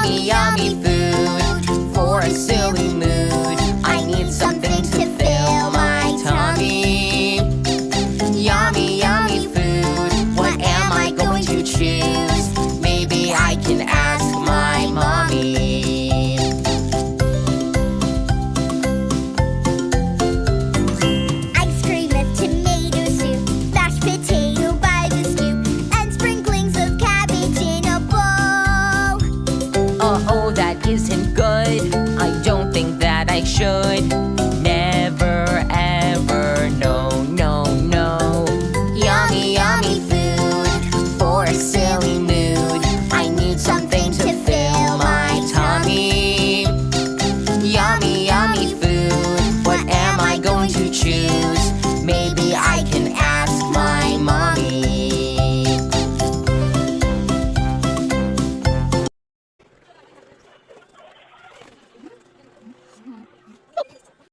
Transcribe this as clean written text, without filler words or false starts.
Yummy, yummy food for a silly mood. I need something to fill my tummy. Yummy, yummy food, what am I going to choose? Maybe I can ask my mommy. Ice cream with tomato soup, mashed potato by the scoop, and sprinklings of cabbage in a bowl. Oh, that isn't